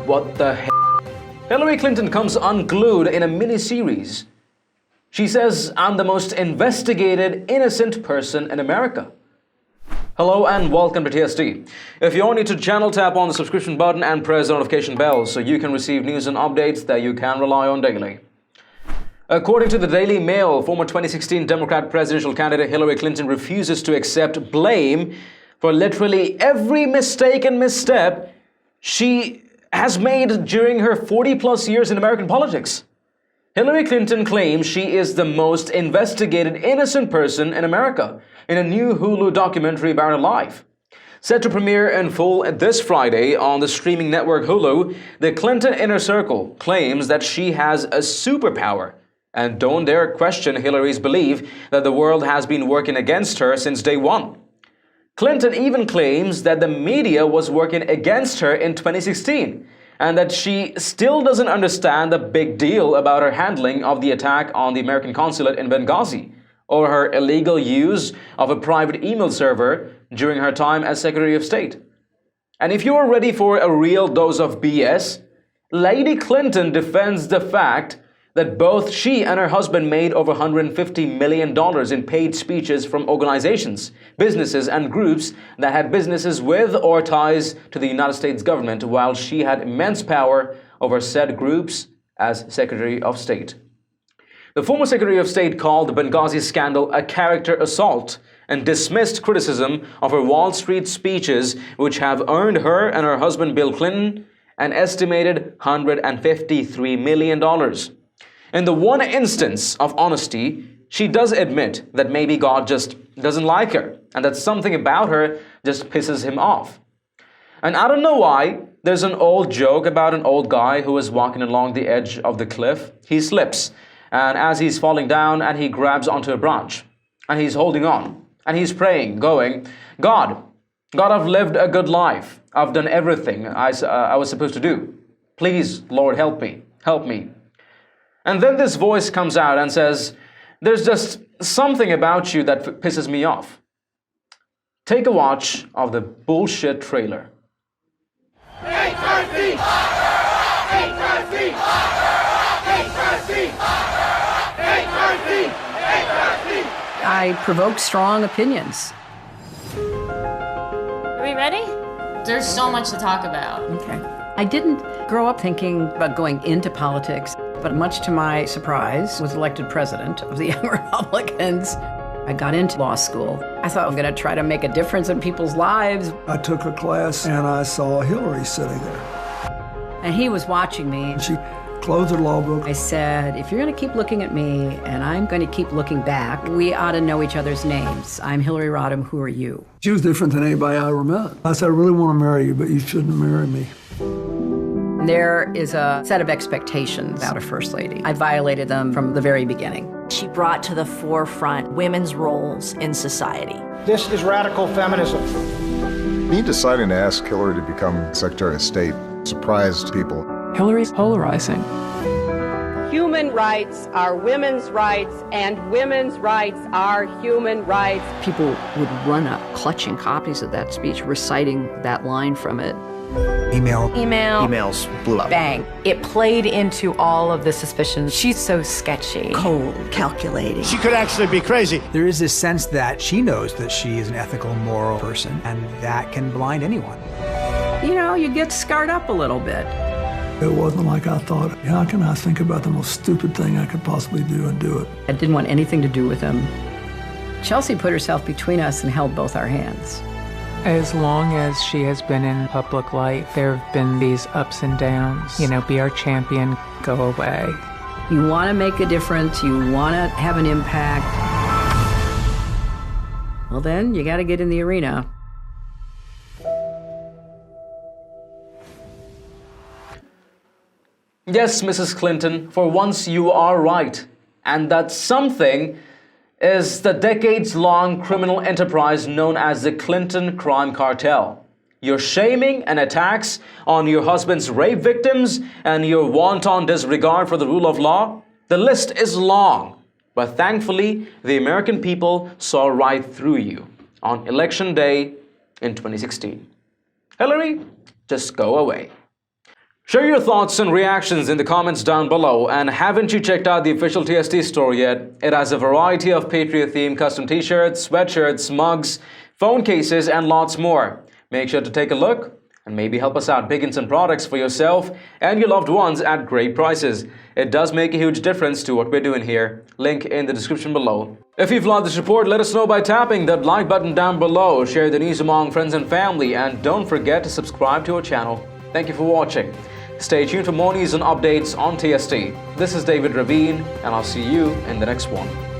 What the heck? Hillary Clinton comes unglued in a mini-series. She says, "I'm the most investigated, innocent person in America." Hello and welcome to TST. If you're new to the channel, tap on the subscription button and press the notification bell so you can receive news and updates that you can rely on daily. According to the Daily Mail, former 2016 Democrat presidential candidate Hillary Clinton refuses to accept blame for literally every mistake and misstep she has made during her 40-plus years in American politics. Hillary Clinton claims she is the most investigated innocent person in America in a new Hulu documentary about her life. Set to premiere in full this Friday on the streaming network Hulu, the Clinton Inner Circle claims that she has a superpower and don't dare question Hillary's belief that the world has been working against her since day one. Clinton even claims that the media was working against her in 2016 and that she still doesn't understand the big deal about her handling of the attack on the American consulate in Benghazi or her illegal use of a private email server during her time as Secretary of State. And if you're ready for a real dose of BS, Lady Clinton defends the fact that both she and her husband made over $150 million in paid speeches from organizations, businesses, and groups that had businesses with or ties to the United States government, while she had immense power over said groups as Secretary of State. The former Secretary of State called the Benghazi scandal a character assault and dismissed criticism of her Wall Street speeches, which have earned her and her husband Bill Clinton an estimated $153 million. In the one instance of honesty, she does admit that maybe God just doesn't like her and that something about her just pisses him off. And I don't know why, there's an old joke about an old guy who is walking along the edge of the cliff. He slips, and as he's falling down, and he grabs onto a branch, and he's holding on, and he's praying, going, God, I've lived a good life. I've done everything I was supposed to do. Please, Lord, help me. Help me. And then this voice comes out and says, there's just something about you that pisses me off. Take a watch of the bullshit trailer. I provoke strong opinions. Are we ready? There's so much to talk about. Okay. I didn't grow up thinking about going into politics, but much to my surprise, was elected president of the Young Republicans. I got into law school. I thought I'm going to try to make a difference in people's lives. I took a class and I saw Hillary sitting there. And he was watching me. She closed her law book. I said, if you're going to keep looking at me and I'm going to keep looking back, we ought to know each other's names. I'm Hillary Rodham. Who are you? She was different than anybody I ever met. I said, I really want to marry you, but you shouldn't marry me. There is a set of expectations about a first lady. I violated them from the very beginning. She brought to the forefront women's roles in society. This is radical feminism. Me deciding to ask Hillary to become Secretary of State surprised people. Hillary's polarizing. Human rights are women's rights, and women's rights are human rights. People would run up clutching copies of that speech, reciting that line from it. Emails blew up. Bang. It played into all of the suspicions. She's so sketchy. Cold, calculating. She could actually be crazy. There is this sense that she knows that she is an ethical, moral person, and that can blind anyone. You know, you get scarred up a little bit. It wasn't like I thought, how can I think about the most stupid thing I could possibly do and do it? I didn't want anything to do with him. Chelsea put herself between us and held both our hands. As long as she has been in public life, there have been these ups and downs. You know, be our champion, go away. You want to make a difference, you want to have an impact. Well, then you got to get in the arena. Yes, Mrs. Clinton, for once you are right. And that something is the decades-long criminal enterprise known as the Clinton crime cartel. Your shaming and attacks on your husband's rape victims and your wanton disregard for the rule of law, the list is long. But thankfully, the American people saw right through you. On Election Day, in 2016. Hillary, just go away. Share your thoughts and reactions in the comments down below, and haven't you checked out the official TST store yet? It has a variety of Patriot-themed custom t-shirts, sweatshirts, mugs, phone cases, and lots more. Make sure to take a look and maybe help us out picking some products for yourself and your loved ones at great prices. It does make a huge difference to what we're doing here. Link in the description below. If you've loved this report, let us know by tapping that like button down below. Share the news among friends and family, and don't forget to subscribe to our channel. Thank you for watching. Stay tuned for more news and updates on TST. This is David Ravine, and I'll see you in the next one.